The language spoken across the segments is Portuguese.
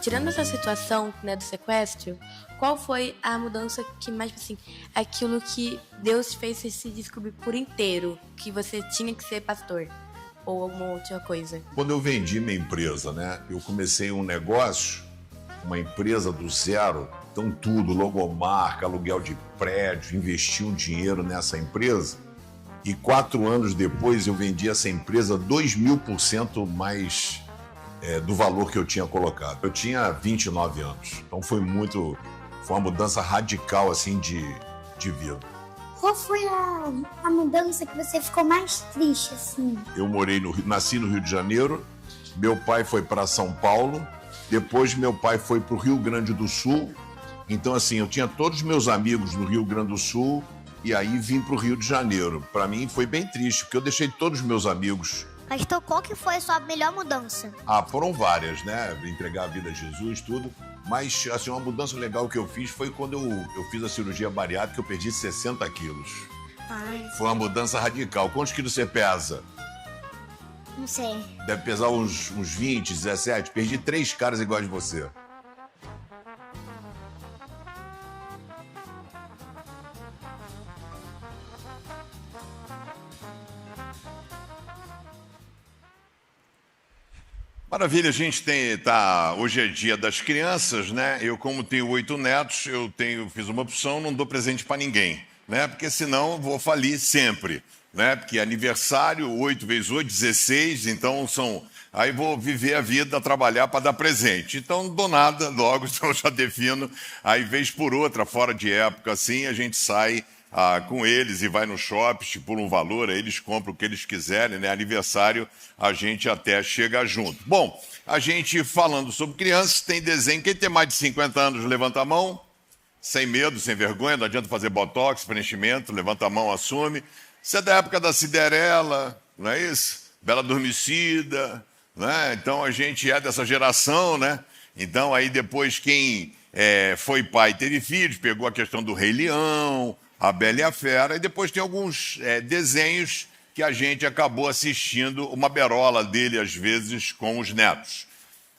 Tirando essa situação, né, do sequestro, qual foi a mudança que mais, assim, aquilo que Deus fez você se descobrir por inteiro, que você tinha que ser pastor? Ou alguma outra coisa? Quando eu vendi minha empresa, né, eu comecei um negócio, uma empresa do zero, então tudo, logomarca, aluguel de prédio, investi um dinheiro nessa empresa e 4 anos depois eu vendi essa empresa 2000% mais do valor que eu tinha colocado. Eu tinha 29 anos, então foi uma mudança radical assim de vida. Qual foi a mudança que você ficou mais triste, assim? Eu nasci no Rio de Janeiro, meu pai foi para São Paulo, depois meu pai foi para o Rio Grande do Sul, então assim, eu tinha todos os meus amigos no Rio Grande do Sul e aí vim para o Rio de Janeiro. Para mim foi bem triste, porque eu deixei todos os meus amigos. Pastor, qual que foi a sua melhor mudança? Foram várias, né? Entregar a vida a Jesus, tudo. Mas, assim, uma mudança legal que eu fiz foi quando eu fiz a cirurgia bariátrica, eu perdi 60 quilos. Ai. Foi uma mudança radical. Quantos quilos você pesa? Não sei. Deve pesar uns 20, 17. Perdi 3 caras iguais de você. Maravilha, a gente hoje é dia das crianças, né? Eu, como tenho 8 netos, fiz uma opção, não dou presente para ninguém, né? Porque senão eu vou falir sempre, né? Porque aniversário, 8 vezes 8, 16, então aí vou viver a vida, trabalhar para dar presente. Então não dou nada logo, então eu já defino. Aí, vez por outra, fora de época, assim, a gente sai com eles e vai no shopping, estipula um valor, aí eles compram o que eles quiserem, né? Aniversário, a gente até chega junto. Bom, a gente falando sobre crianças, tem desenho. Quem tem mais de 50 anos, levanta a mão. Sem medo, sem vergonha, não adianta fazer botox, preenchimento, levanta a mão, assume. Você é da época da Cinderela, não é isso? Bela Adormecida, né? Então a gente é dessa geração, né? Então aí depois quem foi pai e teve filhos, pegou a questão do Rei Leão, a Bela e a Fera, e depois tem alguns desenhos que a gente acabou assistindo, uma berola dele, às vezes, com os netos.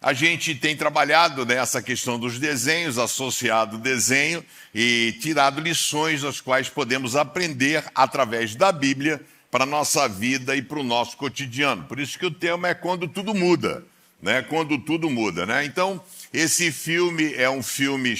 A gente tem trabalhado nessa questão dos desenhos, associado o desenho e tirado lições das quais podemos aprender através da Bíblia para a nossa vida e para o nosso cotidiano. Por isso que o tema é Quando Tudo Muda, né? Quando Tudo Muda, né? Então, esse filme é um filme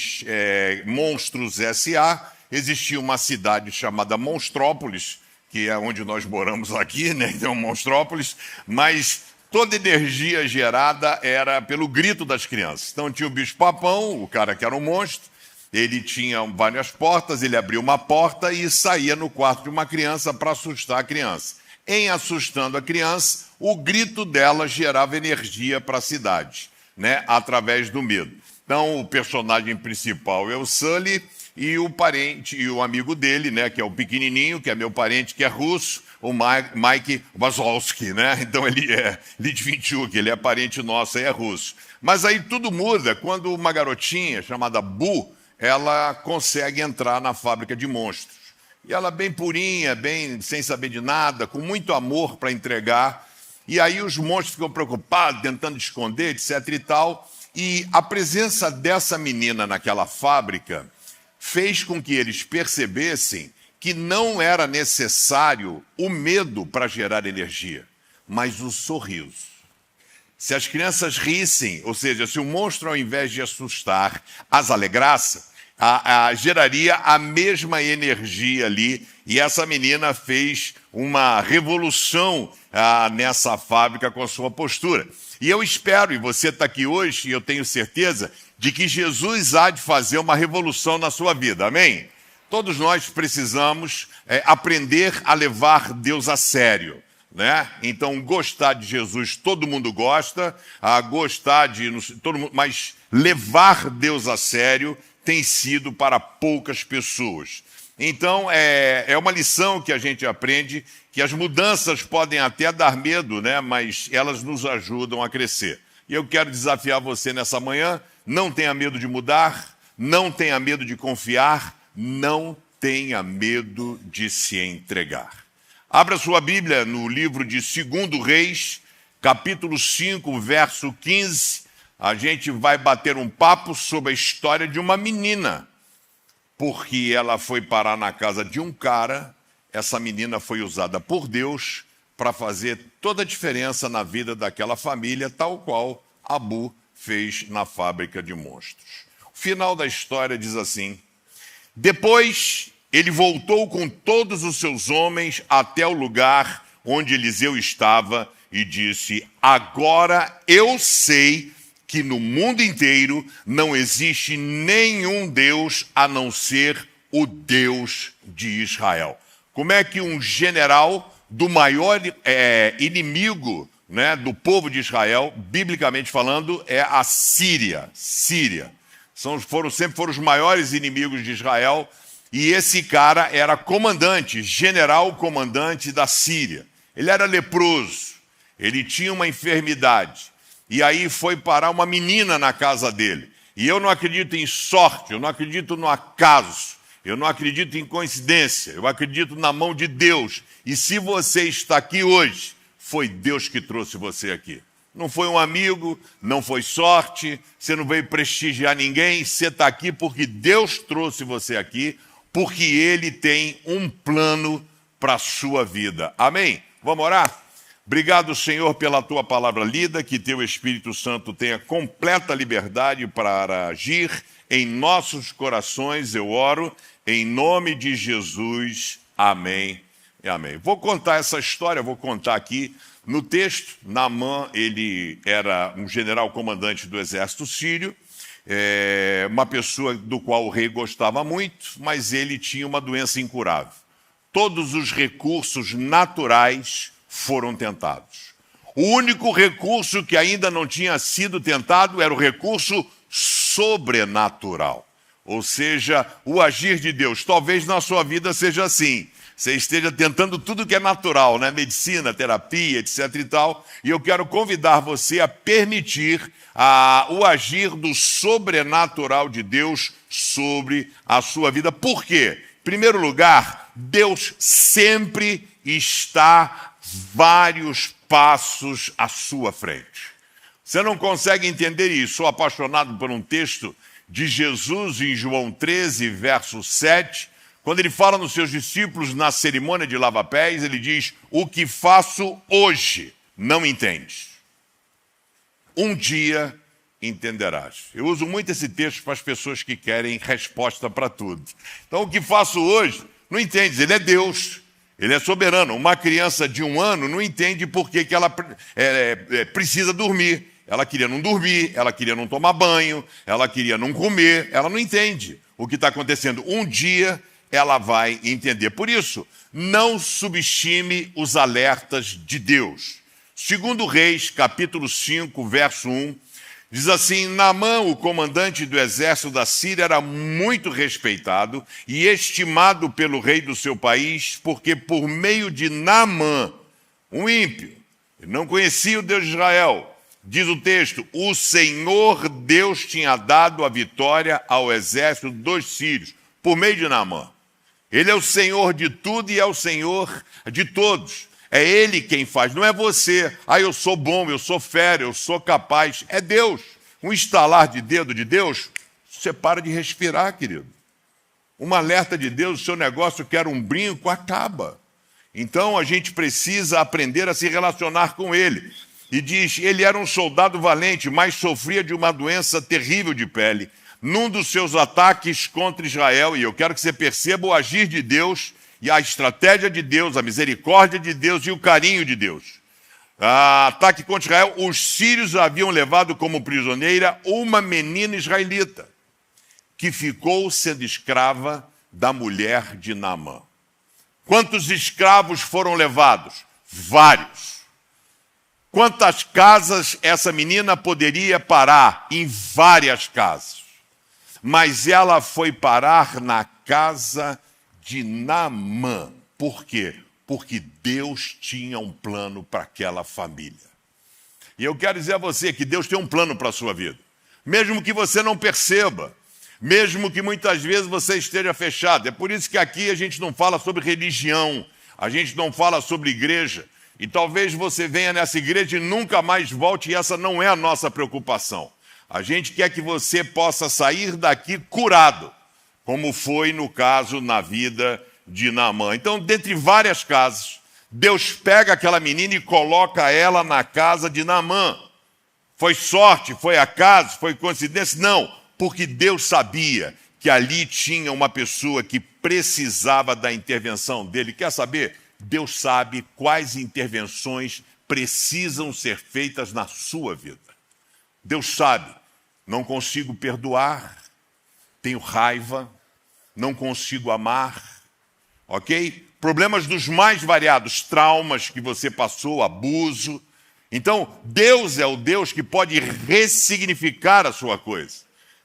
Monstros S.A., existia uma cidade chamada Monstrópolis, que é onde nós moramos aqui, né? Então, Monstrópolis, mas toda energia gerada era pelo grito das crianças. Então, tinha o bicho-papão, o cara que era um monstro, ele tinha várias portas, ele abria uma porta e saía no quarto de uma criança para assustar a criança. Em assustando a criança, o grito dela gerava energia para a cidade, né? Através do medo. Então, o personagem principal é o Sully, e o parente e o amigo dele, né, que é o pequenininho, que é meu parente, que é russo, o Mike Wazowski, né? Então ele é Litvinchuk, ele é parente nosso, é russo. Mas aí tudo muda quando uma garotinha chamada Bu, ela consegue entrar na fábrica de monstros. E ela bem purinha, bem sem saber de nada, com muito amor para entregar. E aí os monstros ficam preocupados, tentando esconder, etc e tal. E a presença dessa menina naquela fábrica fez com que eles percebessem que não era necessário o medo para gerar energia, mas o sorriso. Se as crianças rissem, ou seja, se o monstro, ao invés de assustar, as alegrasse, geraria a mesma energia ali, e essa menina fez uma revolução nessa fábrica com a sua postura. E eu espero, e você está aqui hoje, e eu tenho certeza, de que Jesus há de fazer uma revolução na sua vida, amém? Todos nós precisamos aprender a levar Deus a sério, né? Então, gostar de Jesus, todo mundo gosta, mas levar Deus a sério tem sido para poucas pessoas. Então, é uma lição que a gente aprende, que as mudanças podem até dar medo, né? Mas elas nos ajudam a crescer. E eu quero desafiar você nessa manhã, não tenha medo de mudar, não tenha medo de confiar, não tenha medo de se entregar. Abra sua Bíblia no livro de 2 Reis, capítulo 5, verso 15, a gente vai bater um papo sobre a história de uma menina, porque ela foi parar na casa de um cara. Essa menina foi usada por Deus para fazer toda a diferença na vida daquela família, tal qual Abu fez na fábrica de monstros. O final da história diz assim: depois ele voltou com todos os seus homens até o lugar onde Eliseu estava e disse: agora eu sei que no mundo inteiro não existe nenhum Deus a não ser o Deus de Israel. Como é que um general do maior inimigo, né, do povo de Israel, biblicamente falando, é a Síria. Sempre foram os maiores inimigos de Israel, e esse cara era comandante, general comandante da Síria. Ele era leproso, ele tinha uma enfermidade, e aí foi parar uma menina na casa dele. E eu não acredito em sorte, eu não acredito no acaso, eu não acredito em coincidência, eu acredito na mão de Deus. E se você está aqui hoje, foi Deus que trouxe você aqui. Não foi um amigo, não foi sorte, você não veio prestigiar ninguém, você está aqui porque Deus trouxe você aqui, porque Ele tem um plano para a sua vida. Amém? Vamos orar? Obrigado, Senhor, pela Tua palavra lida, que Teu Espírito Santo tenha completa liberdade para agir em nossos corações, eu oro, em nome de Jesus. Amém e amém. Vou contar essa história, vou contar aqui no texto. Naamã, ele era um general comandante do exército sírio, uma pessoa do qual o rei gostava muito, mas ele tinha uma doença incurável. Todos os recursos naturais foram tentados. O único recurso que ainda não tinha sido tentado era o recurso sobrenatural, ou seja, o agir de Deus. Talvez na sua vida seja assim. Você esteja tentando tudo que é natural, né? Medicina, terapia, etc. e tal. E eu quero convidar você a permitir o agir do sobrenatural de Deus sobre a sua vida. Por quê? Em primeiro lugar, Deus sempre está vários passos à sua frente. Você não consegue entender isso. Sou apaixonado por um texto de Jesus em João 13, verso 7, quando ele fala nos seus discípulos na cerimônia de lava-pés, ele diz: o que faço hoje não entendes. Um dia entenderás. Eu uso muito esse texto para as pessoas que querem resposta para tudo. Então, o que faço hoje não entendes. Ele é Deus, Ele é soberano. Uma criança de 1 ano não entende por que ela precisa dormir. Ela queria não dormir, ela queria não tomar banho, ela queria não comer, ela não entende o que está acontecendo. Um dia ela vai entender. Por isso, não subestime os alertas de Deus. 2 Reis, capítulo 5, verso 1, diz assim: Naamã, o comandante do exército da Síria, era muito respeitado e estimado pelo rei do seu país, porque por meio de Naamã, um ímpio, ele não conhecia o Deus de Israel. Diz o texto: o Senhor Deus tinha dado a vitória ao exército dos sírios, por meio de Naamã. Ele é o Senhor de tudo e é o Senhor de todos. É Ele quem faz, não é você. Eu sou bom, eu sou fera, eu sou capaz. É Deus. Um estalar de dedo de Deus, você para de respirar, querido. Um alerta de Deus, o seu negócio quer um brinco, acaba. Então a gente precisa aprender a se relacionar com Ele. E diz: ele era um soldado valente, mas sofria de uma doença terrível de pele. Num dos seus ataques contra Israel, e eu quero que você perceba o agir de Deus, e a estratégia de Deus, a misericórdia de Deus e o carinho de Deus. Ataque contra Israel, os sírios haviam levado como prisioneira uma menina israelita, que ficou sendo escrava da mulher de Naamã. Quantos escravos foram levados? Vários. Quantas casas essa menina poderia parar? Em várias casas. Mas ela foi parar na casa de Naamã. Por quê? Porque Deus tinha um plano para aquela família. E eu quero dizer a você que Deus tem um plano para a sua vida. Mesmo que você não perceba, mesmo que muitas vezes você esteja fechado. É por isso que aqui a gente não fala sobre religião, a gente não fala sobre igreja. E talvez você venha nessa igreja e nunca mais volte, e essa não é a nossa preocupação. A gente quer que você possa sair daqui curado, como foi no caso na vida de Naamã. Então, dentre várias casas, Deus pega aquela menina e coloca ela na casa de Naamã. Foi sorte, foi acaso, foi coincidência? Não, porque Deus sabia que ali tinha uma pessoa que precisava da intervenção dele. Quer saber? Deus sabe quais intervenções precisam ser feitas na sua vida. Deus sabe, não consigo perdoar, tenho raiva, não consigo amar, ok? Problemas dos mais variados, traumas que você passou, abuso. Então, Deus é o Deus que pode ressignificar a sua coisa.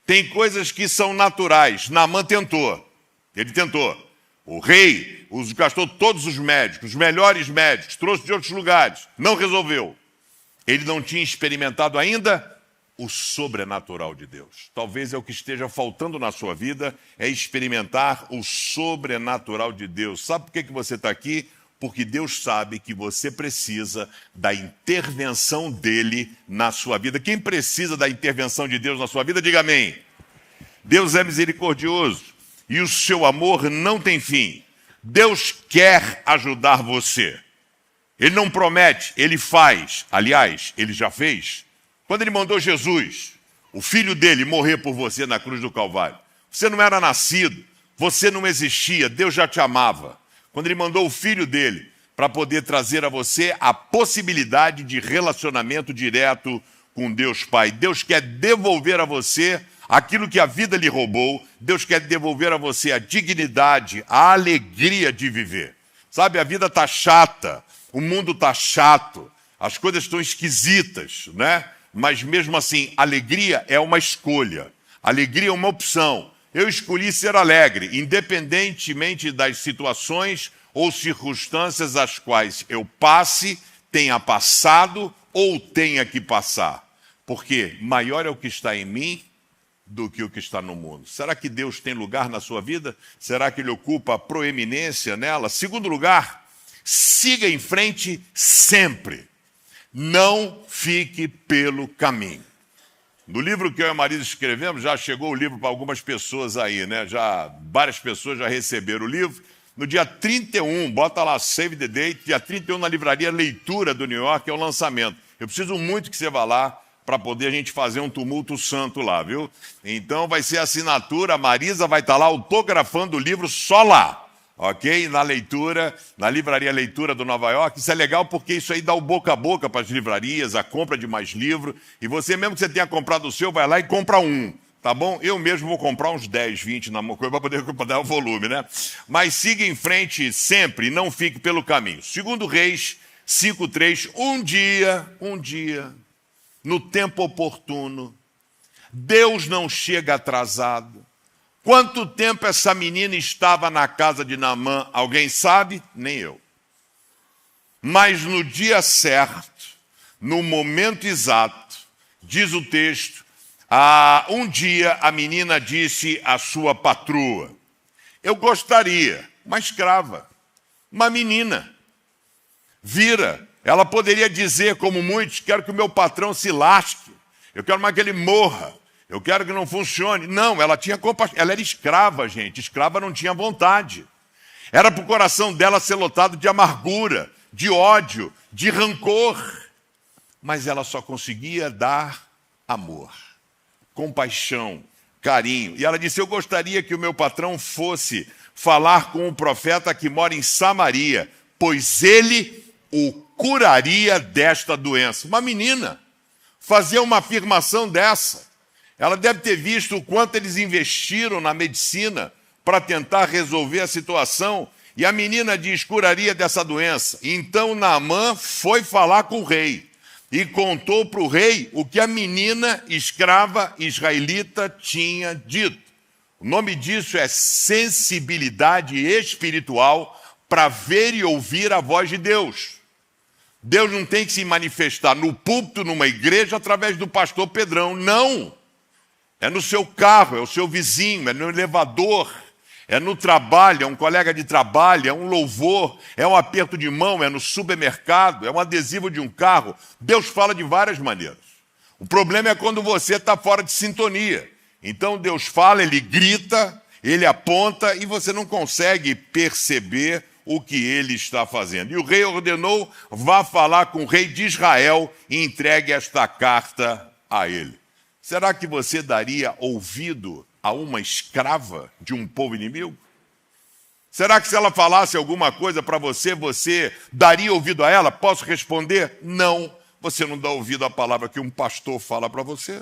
Tem coisas que são naturais. Naamã tentou, ele tentou. O rei gastou todos os médicos, os melhores médicos, trouxe de outros lugares, não resolveu. Ele não tinha experimentado ainda o sobrenatural de Deus. Talvez é o que esteja faltando na sua vida, é experimentar o sobrenatural de Deus. Sabe por que você está aqui? Porque Deus sabe que você precisa da intervenção dele na sua vida. Quem precisa da intervenção de Deus na sua vida, diga amém. Deus é misericordioso e o seu amor não tem fim. Deus quer ajudar você. Ele não promete, ele faz. Aliás, ele já fez. Quando ele mandou Jesus, o filho dele, morrer por você na cruz do Calvário, você não era nascido, você não existia, Deus já te amava. Quando ele mandou o filho dele para poder trazer a você a possibilidade de relacionamento direto com Deus Pai. Deus quer devolver a você aquilo que a vida lhe roubou. Deus quer devolver a você a dignidade, a alegria de viver. Sabe, a vida está chata, o mundo está chato, as coisas estão esquisitas, né? Mas mesmo assim, alegria é uma escolha, alegria é uma opção. Eu escolhi ser alegre, independentemente das situações ou circunstâncias às quais eu passe, tenha passado ou tenha que passar. Porque maior é o que está em mim do que o que está no mundo. Será que Deus tem lugar na sua vida? Será que Ele ocupa proeminência nela? Segundo lugar, siga em frente sempre. Não fique pelo caminho. No livro que eu e a Marisa escrevemos, já chegou o livro para algumas pessoas aí, né? Várias pessoas já receberam o livro. No dia 31, bota lá, save the date, dia 31 na livraria Leitura do New York é o lançamento. Eu preciso muito que você vá lá para poder a gente fazer um tumulto santo lá, viu? Então vai ser assinatura, a Marisa vai estar lá autografando o livro só lá. Ok? Na leitura, na livraria Leitura do Nova York. Isso é legal porque isso aí dá o boca a boca para as livrarias, a compra de mais livro. E você, mesmo que você tenha comprado o seu, vai lá e compra um, tá bom? Eu mesmo vou comprar uns 10, 20 na mão, para poder dar o volume, né? Mas siga em frente sempre e não fique pelo caminho. Segundo Reis 5:3, um dia, no tempo oportuno, Deus não chega atrasado. Quanto tempo essa menina estava na casa de Naamã? Alguém sabe? Nem eu. Mas no dia certo, no momento exato, diz o texto, um dia a menina disse à sua patroa, eu gostaria, uma escrava, uma menina, vira. Ela poderia dizer, como muitos, quero que o meu patrão se lasque, eu quero mais que ele morra. Eu quero que não funcione. Não, ela tinha compaixão. Ela era escrava, gente. Escrava não tinha vontade. Era para o coração dela ser lotado de amargura, de ódio, de rancor. Mas ela só conseguia dar amor, compaixão, carinho. E ela disse, eu gostaria que o meu patrão fosse falar com o profeta que mora em Samaria, pois ele o curaria desta doença. Uma menina fazia uma afirmação dessa. Ela deve ter visto o quanto eles investiram na medicina para tentar resolver a situação. E a menina diz, curaria dessa doença. Então Naamã foi falar com o rei e contou para o rei o que a menina escrava israelita tinha dito. O nome disso é sensibilidade espiritual para ver e ouvir a voz de Deus. Deus não tem que se manifestar no púlpito, numa igreja, através do pastor Pedrão, não. É no seu carro, é o seu vizinho, é no elevador, é no trabalho, é um colega de trabalho, é um louvor, é um aperto de mão, é no supermercado, é um adesivo de um carro. Deus fala de várias maneiras. O problema é quando você está fora de sintonia. Então Deus fala, ele grita, ele aponta e você não consegue perceber o que ele está fazendo. E o rei ordenou, vá falar com o rei de Israel e entregue esta carta a ele. Será que você daria ouvido a uma escrava de um povo inimigo? Será que se ela falasse alguma coisa para você, você daria ouvido a ela? Posso responder? Não. Você não dá ouvido à palavra que um pastor fala para você.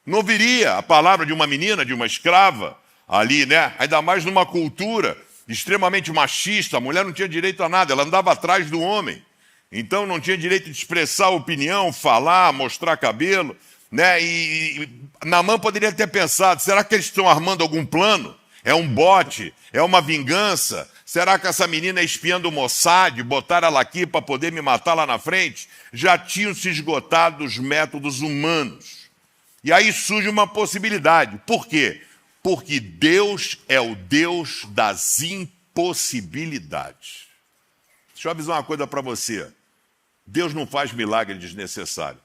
Não ouviria a palavra de uma menina, de uma escrava ali, né? Ainda mais numa cultura extremamente machista. A mulher não tinha direito a nada, ela andava atrás do homem. Então não tinha direito de expressar opinião, falar, mostrar cabelo, né? E Naamã poderia ter pensado, será que eles estão armando algum plano? É um bote? É uma vingança? Será que essa menina é espiã do Mossad? Botaram ela aqui para poder me matar lá na frente? Já tinham se esgotado os métodos humanos. E aí surge uma possibilidade. Por quê? Porque Deus é o Deus das impossibilidades. Deixa eu avisar uma coisa para você. Deus não faz milagre desnecessário.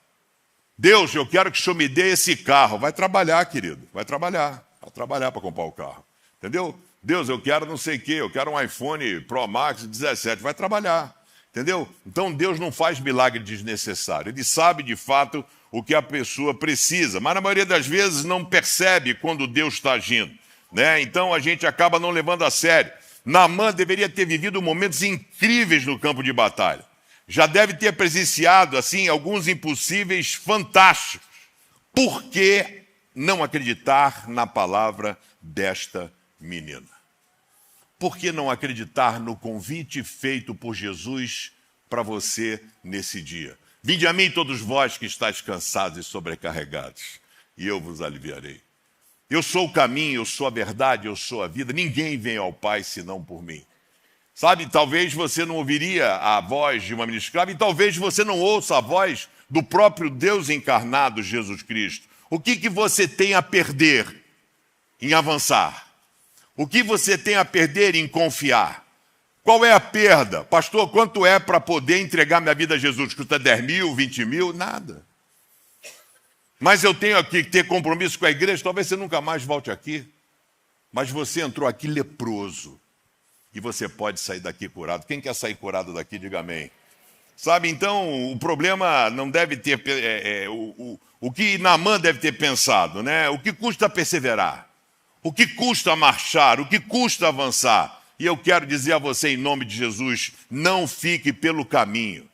Deus, eu quero que o Senhor me dê esse carro. Vai trabalhar, querido. Vai trabalhar para comprar o carro. Entendeu? Deus, eu quero não sei o quê, eu quero um iPhone Pro Max 17, vai trabalhar, entendeu? Então Deus não faz milagre desnecessário, ele sabe de fato o que a pessoa precisa, mas na maioria das vezes não percebe quando Deus está agindo, né? Então a gente acaba não levando a sério. Naamã deveria ter vivido momentos incríveis no campo de batalha, já deve ter presenciado, assim, alguns impossíveis fantásticos. Por que não acreditar na palavra desta menina? Por que não acreditar no convite feito por Jesus para você nesse dia? Vinde a mim todos vós que estáis cansados e sobrecarregados, e eu vos aliviarei. Eu sou o caminho, eu sou a verdade, eu sou a vida. Ninguém vem ao Pai senão por mim. Sabe, talvez você não ouviria a voz de uma menina escrava, e talvez você não ouça a voz do próprio Deus encarnado, Jesus Cristo. O que você tem a perder em avançar? O que você tem a perder em confiar? Qual é a perda? Pastor, quanto é para poder entregar minha vida a Jesus? Custa 10 mil, 20 mil? Nada. Mas eu tenho aqui que ter compromisso com a igreja, talvez você nunca mais volte aqui. Mas você entrou aqui leproso. E você pode sair daqui curado. Quem quer sair curado daqui, diga amém. Sabe, então, o problema não deve ter... o que Naamã deve ter pensado, né? O que custa perseverar? O que custa marchar? O que custa avançar? E eu quero dizer a você, em nome de Jesus, não fique pelo caminho.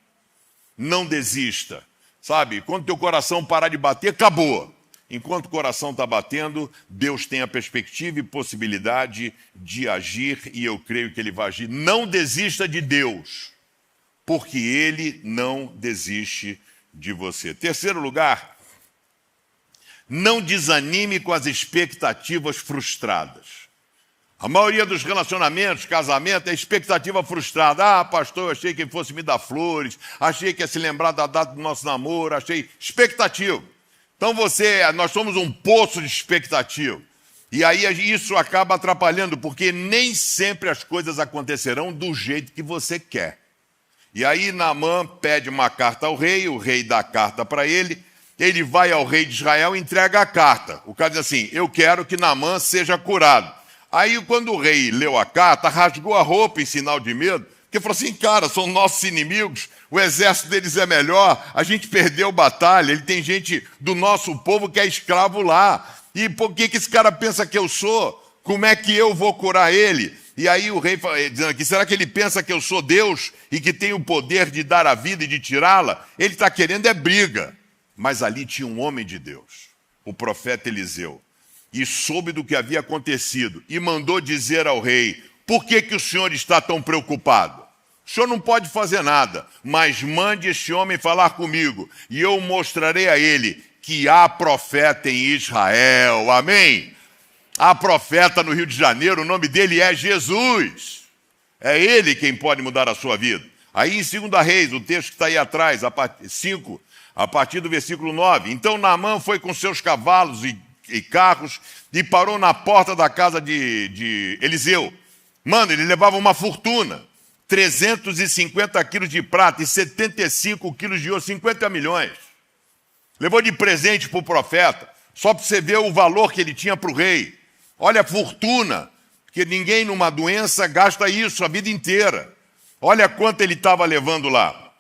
Não desista. Sabe, quando teu coração parar de bater, acabou. Enquanto o coração está batendo, Deus tem a perspectiva e possibilidade de agir, e eu creio que Ele vai agir. Não desista de Deus, porque Ele não desiste de você. Terceiro lugar, não desanime com as expectativas frustradas. A maioria dos relacionamentos, casamento, é expectativa frustrada. Ah, pastor, eu achei que ele fosse me dar flores, achei que ia se lembrar da data do nosso namoro, achei expectativa. Então nós somos um poço de expectativa. E aí isso acaba atrapalhando, porque nem sempre as coisas acontecerão do jeito que você quer. E aí Naamã pede uma carta ao rei, o rei dá a carta para ele, ele vai ao rei de Israel e entrega a carta. O cara diz assim, eu quero que Naamã seja curado. Aí quando o rei leu a carta, rasgou a roupa em sinal de medo, porque falou assim, cara, são nossos inimigos, o exército deles é melhor, a gente perdeu batalha, ele tem gente do nosso povo que é escravo lá. E por que esse cara pensa que eu sou? Como é que eu vou curar ele? E aí o rei dizendo aqui, será que ele pensa que eu sou Deus e que tem o poder de dar a vida e de tirá-la? Ele está querendo é briga. Mas ali tinha um homem de Deus, o profeta Eliseu, e soube do que havia acontecido e mandou dizer ao rei, por que o senhor está tão preocupado? O senhor não pode fazer nada, mas mande este homem falar comigo e eu mostrarei a ele que há profeta em Israel. Amém? Há profeta no Rio de Janeiro, o nome dele é Jesus. É ele quem pode mudar a sua vida. Aí em 2 Reis, o texto que está aí atrás, a partir do versículo 9. Então Naamã foi com seus cavalos e carros e parou na porta da casa de Eliseu. Mano, ele levava uma fortuna. 350 quilos de prata e 75 quilos de ouro, 50 milhões. Levou de presente para o profeta, só para você ver o valor que ele tinha para o rei. Olha a fortuna, porque ninguém numa doença gasta isso a vida inteira. Olha quanto ele estava levando lá.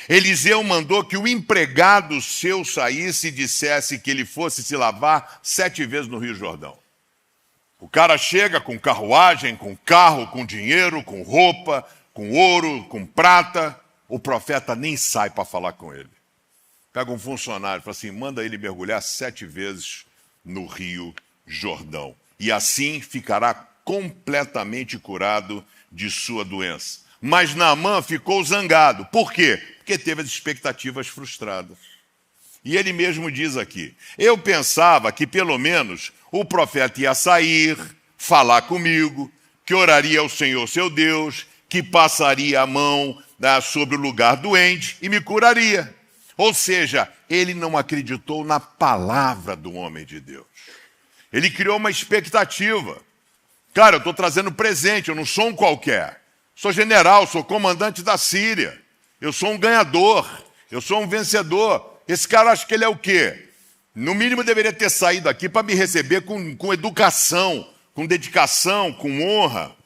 Eliseu mandou que o empregado seu saísse e dissesse que ele fosse se lavar 7 vezes no Rio Jordão. O cara chega com carruagem, com carro, com dinheiro, com roupa, com ouro, com prata. O profeta nem sai para falar com ele. Pega um funcionário e fala assim, manda ele mergulhar 7 vezes no Rio Jordão. E assim ficará completamente curado de sua doença. Mas Naamã ficou zangado. Por quê? Porque teve as expectativas frustradas. E ele mesmo diz aqui, eu pensava que pelo menos o profeta ia sair, falar comigo, que oraria ao Senhor seu Deus, que passaria a mão sobre o lugar doente e me curaria. Ou seja, ele não acreditou na palavra do homem de Deus. Ele criou uma expectativa. Cara, eu estou trazendo presente, eu não sou um qualquer. Sou general, sou comandante da Síria. Eu sou um ganhador, eu sou um vencedor. Esse cara acha que ele é o quê? No mínimo deveria ter saído aqui para me receber com educação, com dedicação, com honra.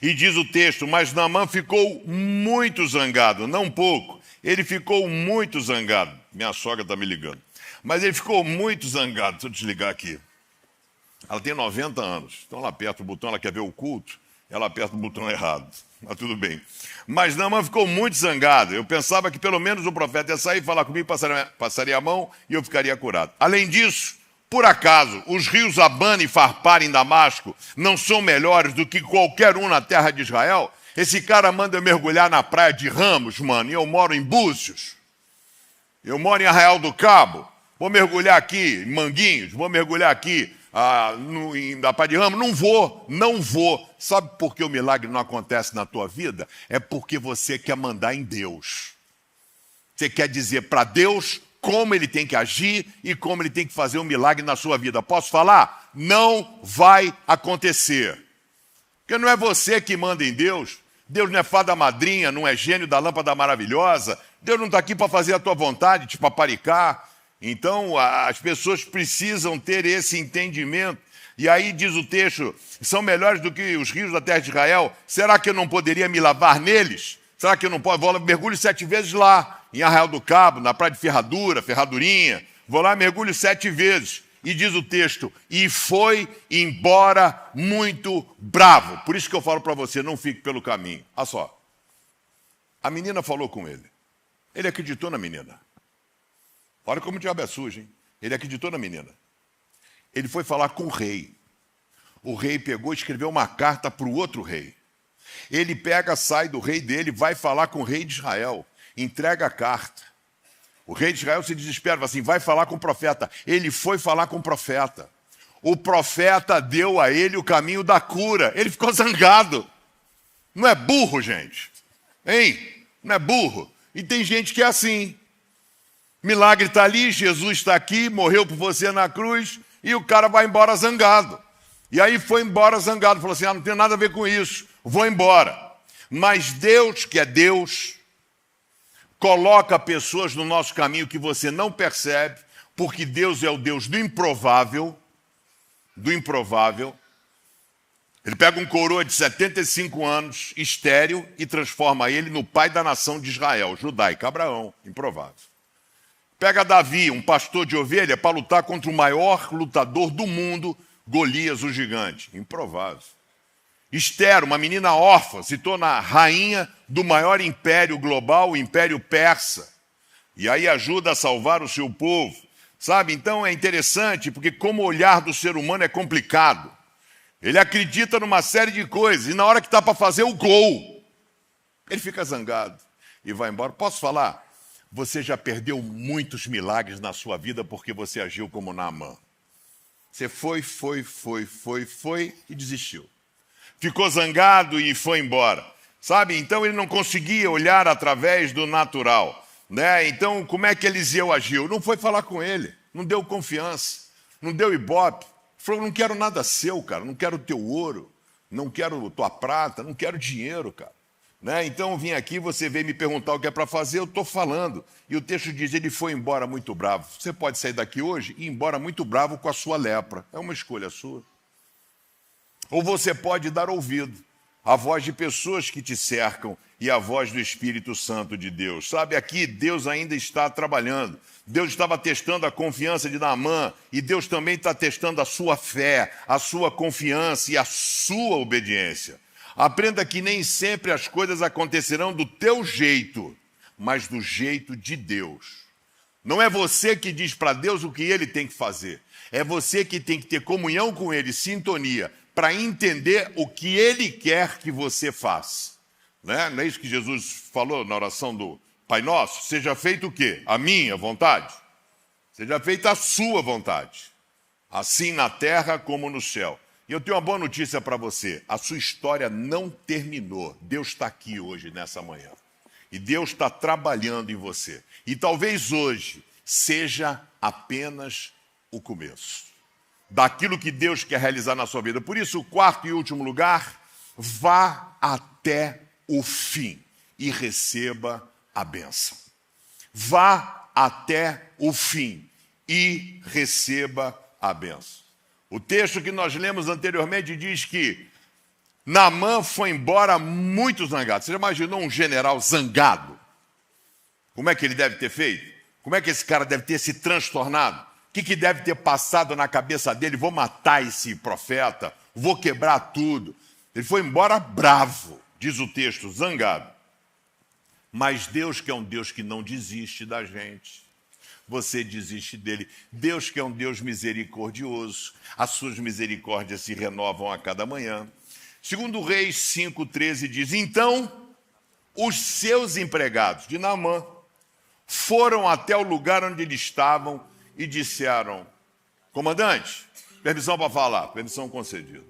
E diz o texto, mas Naamã ficou muito zangado, não pouco. Ele ficou muito zangado. Minha sogra está me ligando. Mas ele ficou muito zangado. Deixa eu desligar aqui. Ela tem 90 anos. Então ela aperta o botão, ela quer ver o culto, ela aperta o botão errado. Mas tudo bem. Mas Naamã ficou muito zangado. Eu pensava que pelo menos o profeta ia sair, falar comigo, passaria a mão e eu ficaria curado. Além disso, por acaso, os rios Abana e Farpar em Damasco não são melhores do que qualquer um na terra de Israel? Esse cara manda eu mergulhar na praia de Ramos, mano, e eu moro em Búzios. Eu moro em Arraial do Cabo. Vou mergulhar aqui em Manguinhos, vou mergulhar aqui na praia de Ramos. Não vou. Sabe por que o milagre não acontece na tua vida? É porque você quer mandar em Deus. Você quer dizer para Deus como ele tem que agir e como ele tem que fazer um milagre na sua vida. Posso falar? Não vai acontecer. Porque não é você que manda em Deus. Deus não é fada madrinha, não é gênio da lâmpada maravilhosa. Deus não está aqui para fazer a tua vontade, te paparicar. Então, as pessoas precisam ter esse entendimento. E aí diz o texto, são melhores do que os rios da terra de Israel. Será que eu não poderia me lavar neles? Será que eu não posso? Vou lá, mergulho 7 vezes lá, em Arraial do Cabo, na praia de Ferradurinha. Vou lá, mergulho 7 vezes. E diz o texto, e foi embora muito bravo. Por isso que eu falo para você, não fique pelo caminho. Olha só, a menina falou com ele. Ele acreditou na menina. Olha como o diabo é sujo, hein? Ele acreditou na menina. Ele foi falar com o rei. O rei pegou e escreveu uma carta para o outro rei. Ele pega, sai do rei dele, vai falar com o rei de Israel. Entrega a carta. O rei de Israel se desespera, fala assim, vai falar com o profeta. Ele foi falar com o profeta. O profeta deu a ele o caminho da cura. Ele ficou zangado. Não é burro, gente? Hein? Não é burro? E tem gente que é assim. Milagre está ali, Jesus está aqui, morreu por você na cruz, e o cara vai embora zangado. E aí foi embora zangado, falou assim, não tem nada a ver com isso, vou embora. Mas Deus, que é Deus, coloca pessoas no nosso caminho que você não percebe, porque Deus é o Deus do improvável. Ele pega um coroa de 75 anos, estéril, e transforma ele no pai da nação de Israel, judaica, Abraão, improvável. Pega Davi, um pastor de ovelha, para lutar contra o maior lutador do mundo, Golias, o gigante, improvável. Esther, uma menina órfã, se torna rainha do maior império global, o Império Persa. E aí ajuda a salvar o seu povo. Sabe, então é interessante, porque como o olhar do ser humano é complicado. Ele acredita numa série de coisas, e na hora que está para fazer o gol, ele fica zangado e vai embora. Posso falar? Você já perdeu muitos milagres na sua vida porque você agiu como Naamã. Você foi e desistiu. Ficou zangado e foi embora. Sabe? Então ele não conseguia olhar através do natural. Né? Então como é que Eliseu agiu? Não foi falar com ele, não deu confiança, não deu ibope. Falou, não quero nada seu, cara, não quero teu ouro, não quero tua prata, não quero dinheiro, cara. né? Então eu vim aqui, você veio me perguntar o que é para fazer, eu estou falando. E o texto diz, ele foi embora muito bravo. Você pode sair daqui hoje e ir embora muito bravo com a sua lepra. É uma escolha sua. Ou você pode dar ouvido à voz de pessoas que te cercam e à voz do Espírito Santo de Deus. Sabe, aqui Deus ainda está trabalhando. Deus estava testando a confiança de Naamã e Deus também está testando a sua fé, a sua confiança e a sua obediência. Aprenda que nem sempre as coisas acontecerão do teu jeito, mas do jeito de Deus. Não é você que diz para Deus o que Ele tem que fazer. É você que tem que ter comunhão com Ele, sintonia, para entender o que Ele quer que você faça. Né? Não é isso que Jesus falou na oração do Pai Nosso? Seja feito o quê? A minha vontade. Seja feita a sua vontade. Assim na terra como no céu. E eu tenho uma boa notícia para você. A sua história não terminou. Deus está aqui hoje, nessa manhã. E Deus está trabalhando em você. E talvez hoje seja apenas o começo daquilo que Deus quer realizar na sua vida. Por isso, o quarto e último lugar, vá até o fim e receba a bênção. Vá até o fim e receba a bênção. O texto que nós lemos anteriormente diz que Naamã foi embora muito zangado. Você já imaginou um general zangado? Como é que ele deve ter feito? Como é que esse cara deve ter se transtornado? O que deve ter passado na cabeça dele? Vou matar esse profeta, vou quebrar tudo. Ele foi embora bravo, diz o texto, zangado. Mas Deus, que é um Deus que não desiste da gente, você desiste dele. Deus, que é um Deus misericordioso, as suas misericórdias se renovam a cada manhã. Segundo Reis 5,13 diz, então os seus empregados de Naamã foram até o lugar onde eles estavam e disseram, comandante, permissão para falar, permissão concedida.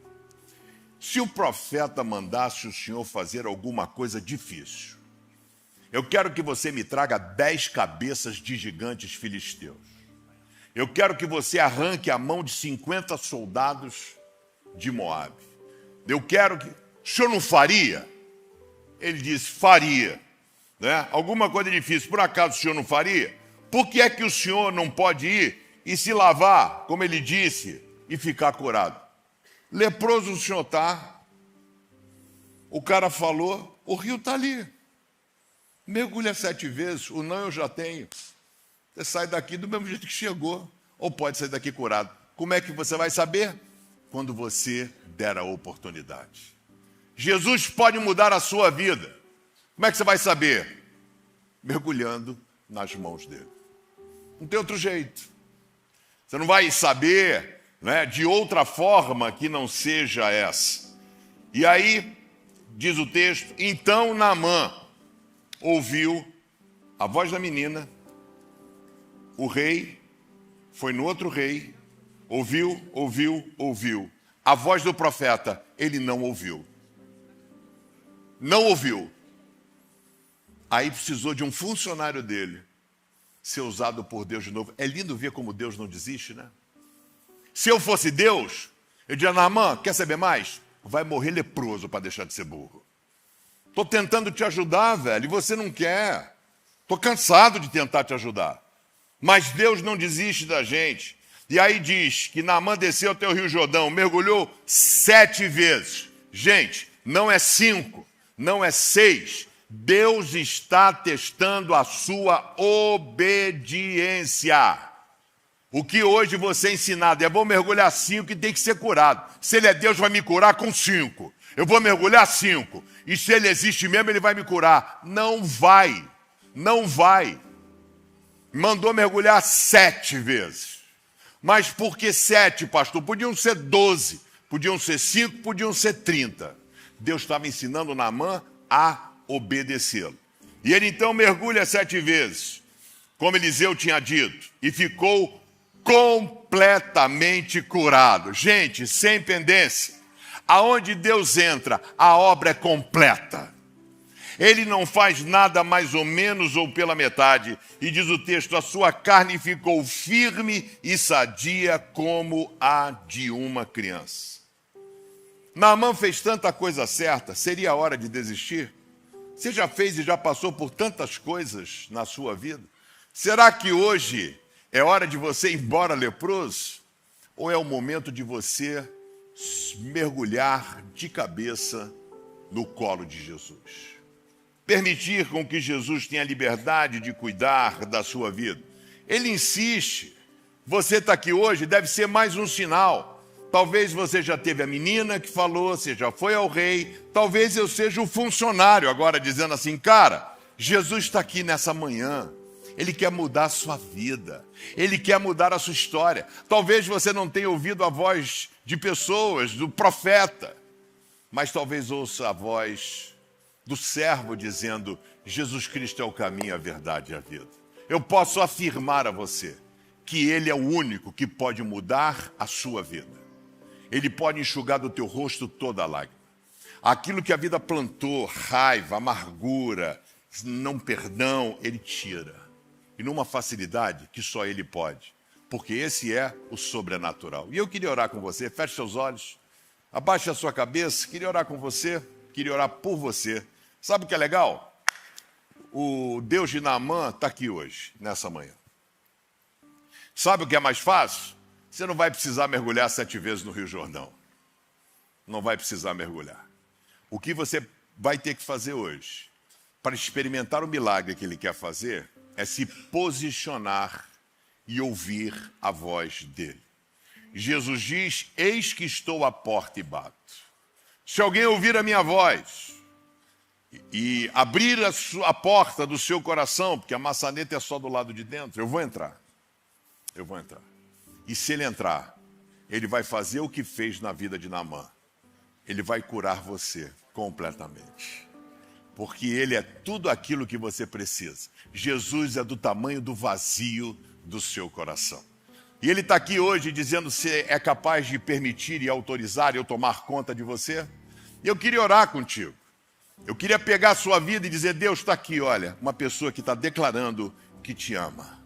Se o profeta mandasse o senhor fazer alguma coisa difícil, eu quero que você me traga 10 cabeças de gigantes filisteus. Eu quero que você arranque a mão de 50 soldados de Moabe. Eu quero que... O senhor não faria? Ele disse, faria. Né? Alguma coisa difícil, por acaso o senhor não faria? Por que é que o senhor não pode ir e se lavar, como ele disse, e ficar curado? Leproso o senhor está. O cara falou, o rio está ali. Mergulha 7 vezes, o não eu já tenho. Você sai daqui do mesmo jeito que chegou. Ou pode sair daqui curado. Como é que você vai saber? Quando você der a oportunidade. Jesus pode mudar a sua vida. Como é que você vai saber? Mergulhando nas mãos dele. Não tem outro jeito. Você não vai saber, né, de outra forma que não seja essa. E aí, diz o texto, então Naamã ouviu a voz da menina, o rei foi no outro rei, ouviu. A voz do profeta, ele não ouviu. Não ouviu. Aí precisou de um funcionário dele ser usado por Deus de novo. É lindo ver como Deus não desiste, né? Se eu fosse Deus, eu diria, Naamã, quer saber mais? Vai morrer leproso para deixar de ser burro. Estou tentando te ajudar, velho, e você não quer. Estou cansado de tentar te ajudar. Mas Deus não desiste da gente. E aí diz que Naamã desceu até o Rio Jordão, mergulhou 7 vezes. Gente, não é 5, não é 6. Deus está testando a sua obediência. O que hoje você é ensinado é, vou mergulhar 5 e tem que ser curado. Se ele é Deus, vai me curar com 5. Eu vou mergulhar 5. E se ele existe mesmo, ele vai me curar. Não vai. Não vai. Mandou mergulhar 7 vezes. Mas por que 7, pastor? Podiam ser 12. Podiam ser 5, podiam ser 30. Deus estava ensinando Naamã a obedecê-lo. E ele então mergulha 7 vezes, como Eliseu tinha dito, e ficou completamente curado. Gente, sem pendência, aonde Deus entra, a obra é completa. Ele não faz nada mais ou menos ou pela metade. E diz o texto, a sua carne ficou firme e sadia como a de uma criança. Naamã fez tanta coisa certa, seria a hora de desistir? Você já fez e já passou por tantas coisas na sua vida? Será que hoje é hora de você ir embora leproso? Ou é o momento de você mergulhar de cabeça no colo de Jesus? Permitir com que Jesus tenha liberdade de cuidar da sua vida. Ele insiste. Você está aqui hoje, deve ser mais um sinal. Talvez você já teve a menina que falou, você já foi ao rei. Talvez eu seja o funcionário agora dizendo assim, cara, Jesus está aqui nessa manhã. Ele quer mudar a sua vida. Ele quer mudar a sua história. Talvez você não tenha ouvido a voz de pessoas, do profeta. Mas talvez ouça a voz do servo dizendo, Jesus Cristo é o caminho, a verdade e a vida. Eu posso afirmar a você que Ele é o único que pode mudar a sua vida. Ele pode enxugar do teu rosto toda a lágrima. Aquilo que a vida plantou, raiva, amargura, não perdão, Ele tira. E numa facilidade que só Ele pode. Porque esse é o sobrenatural. E eu queria orar com você. Feche seus olhos. Abaixe a sua cabeça. Queria orar com você. Queria orar por você. Sabe o que é legal? O Deus de Naamã está aqui hoje, nessa manhã. Sabe o que é mais fácil? Você não vai precisar mergulhar 7 vezes no Rio Jordão. Não vai precisar mergulhar. O que você vai ter que fazer hoje, para experimentar o milagre que Ele quer fazer, é se posicionar e ouvir a voz dEle. Jesus diz, eis que estou à porta e bato. Se alguém ouvir a minha voz e abrir a porta do seu coração, porque a maçaneta é só do lado de dentro, eu vou entrar. Eu vou entrar. E se ele entrar, ele vai fazer o que fez na vida de Naamã. Ele vai curar você completamente. Porque ele é tudo aquilo que você precisa. Jesus é do tamanho do vazio do seu coração. E ele está aqui hoje dizendo se é capaz de permitir e autorizar eu tomar conta de você. E eu queria orar contigo. Eu queria pegar a sua vida e dizer, Deus está aqui, olha, uma pessoa que está declarando que te ama.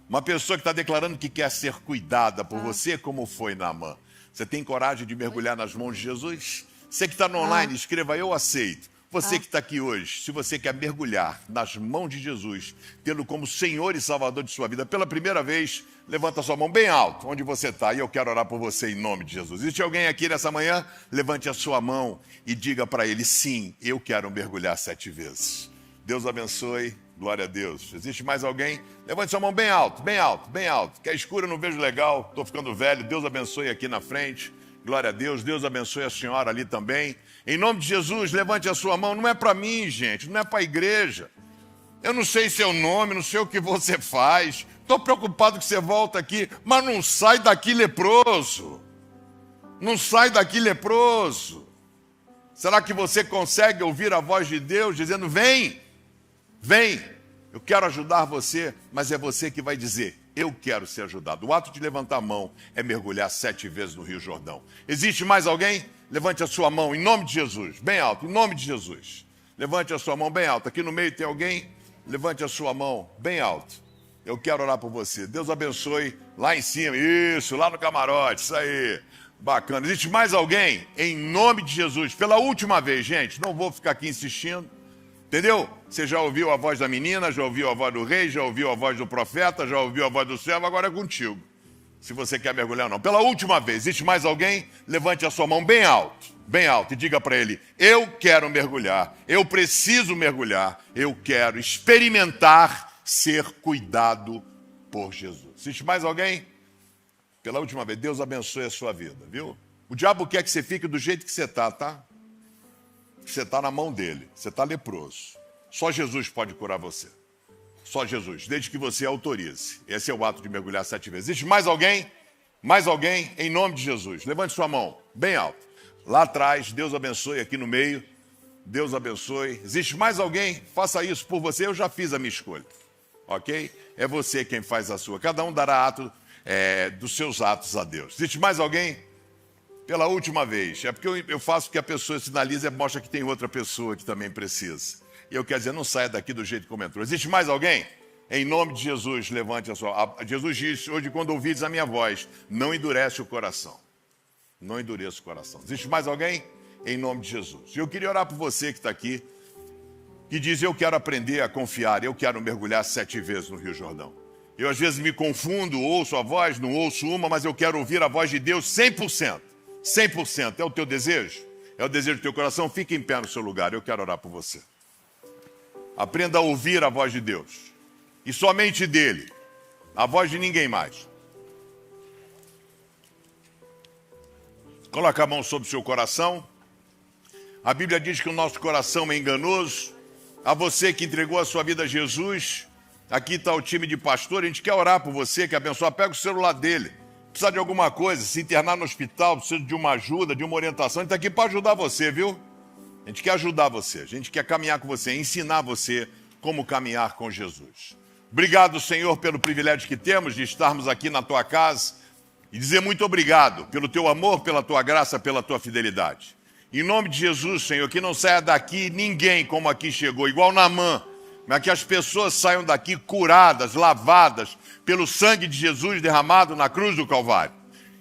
Uma pessoa que está declarando que quer ser cuidada por você, como foi Naamã. Você tem coragem de mergulhar nas mãos de Jesus? Você que está no online, escreva, eu aceito. Você que está aqui hoje, se você quer mergulhar nas mãos de Jesus, tê-lo como Senhor e Salvador de sua vida, pela primeira vez, levanta sua mão bem alto, onde você está, e eu quero orar por você em nome de Jesus. Existe alguém aqui nessa manhã? Levante a sua mão e diga para ele, sim, eu quero mergulhar 7 vezes. Deus abençoe, glória a Deus. Existe mais alguém? Levante sua mão bem alto, bem alto, bem alto. Que é escuro, eu não vejo legal, estou ficando velho. Deus abençoe aqui na frente. Glória a Deus. Deus abençoe a senhora ali também. Em nome de Jesus, levante a sua mão. Não é para mim, gente, não é para a igreja. Eu não sei seu nome, não sei o que você faz. Estou preocupado que você volta aqui, mas não sai daqui leproso. Não sai daqui leproso. Será que você consegue ouvir a voz de Deus dizendo, vem, vem, eu quero ajudar você, mas é você que vai dizer, eu quero ser ajudado. O ato de levantar a mão é mergulhar 7 vezes no Rio Jordão. Existe mais alguém? Levante a sua mão em nome de Jesus, bem alto, em nome de Jesus. Levante a sua mão bem alto. Aqui no meio tem alguém? Levante a sua mão bem alto. Eu quero orar por você. Deus abençoe lá em cima. Isso, lá no camarote, isso aí. Bacana. Existe mais alguém? Em nome de Jesus. Pela última vez, gente, não vou ficar aqui insistindo. Entendeu? Você já ouviu a voz da menina, já ouviu a voz do rei, já ouviu a voz do profeta, já ouviu a voz do servo, agora é contigo. Se você quer mergulhar ou não. Pela última vez, existe mais alguém? Levante a sua mão bem alto, e diga para ele, eu quero mergulhar, eu preciso mergulhar, eu quero experimentar ser cuidado por Jesus. Existe mais alguém? Pela última vez, Deus abençoe a sua vida, viu? O diabo quer que você fique do jeito que você está, tá? Você está na mão dele, você está leproso. Só Jesus pode curar você. Só Jesus, desde que você autorize. Esse é o ato de mergulhar 7 vezes. Existe mais alguém? Mais alguém? Em nome de Jesus. Levante sua mão, bem alto. Lá atrás, Deus abençoe aqui no meio. Deus abençoe. Existe mais alguém? Faça isso por você, eu já fiz a minha escolha. Ok? É você quem faz a sua. Cada um dará ato dos seus atos a Deus. Existe mais alguém? Pela última vez. É porque eu faço o que a pessoa sinaliza e mostra que tem outra pessoa que também precisa. E eu quero dizer, não saia daqui do jeito como entrou. Existe mais alguém? Em nome de Jesus, levante a sua... Jesus disse, hoje quando ouvires a minha voz, não endurece o coração. Não endureça o coração. Existe mais alguém? Em nome de Jesus. E eu queria orar por você que está aqui. que diz: eu quero aprender a confiar, eu quero mergulhar 7 vezes no Rio Jordão. Eu às vezes me confundo, ouço a voz, não ouço uma, mas eu quero ouvir a voz de Deus 100%. 100%. É o teu desejo? É o desejo do teu coração? Fique em pé no seu lugar, eu quero orar por você. Aprenda a ouvir a voz de Deus. E somente dele. A voz de ninguém mais. Coloque a mão sobre o seu coração. A Bíblia diz que o nosso coração é enganoso. A você que entregou a sua vida a Jesus, aqui está o time de pastor, a gente quer orar por você, quer abençoar. Pega o celular dele. Precisa de alguma coisa, se internar no hospital, precisa de uma ajuda, de uma orientação. A gente está aqui para ajudar você, viu? A gente quer ajudar você, a gente quer caminhar com você, ensinar você como caminhar com Jesus. Obrigado, Senhor, pelo privilégio que temos de estarmos aqui na tua casa e dizer muito obrigado pelo teu amor, pela tua graça, pela tua fidelidade. Em nome de Jesus, Senhor, que não saia daqui ninguém como aqui chegou, igual Naamã, mas que as pessoas saiam daqui curadas, lavadas pelo sangue de Jesus derramado na cruz do Calvário.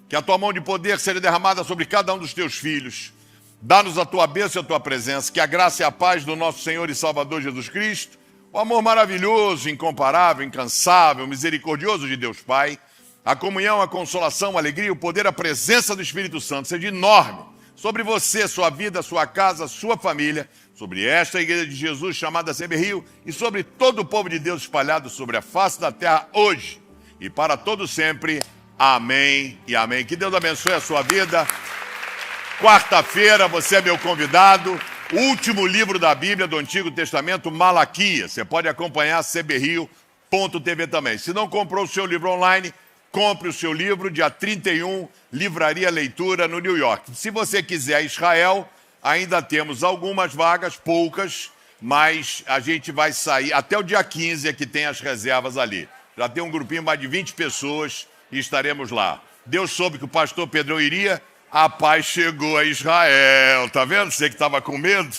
Que a tua mão de poder seja derramada sobre cada um dos teus filhos. Dá-nos a tua bênção e a tua presença, que a graça e a paz do nosso Senhor e Salvador Jesus Cristo, o amor maravilhoso, incomparável, incansável, misericordioso de Deus Pai, a comunhão, a consolação, a alegria, o poder, a presença do Espírito Santo seja enorme sobre você, sua vida, sua casa, sua família, sobre esta igreja de Jesus chamada CB Rio e sobre todo o povo de Deus espalhado sobre a face da terra hoje e para todo sempre. Amém e amém. Que Deus abençoe a sua vida. Quarta-feira você é meu convidado. Último livro da Bíblia do Antigo Testamento, Malaquias. Você pode acompanhar cbrio.tv também. Se não comprou o seu livro online, compre o seu livro, dia 31, Livraria Leitura, no New York. Se você quiser Israel, ainda temos algumas vagas, poucas, mas a gente vai sair, até o dia 15 é que tem as reservas ali. Já tem um grupinho mais de 20 pessoas e estaremos lá. Deus soube que o pastor Pedrão iria, a paz chegou a Israel. Tá vendo? Você que estava com medo?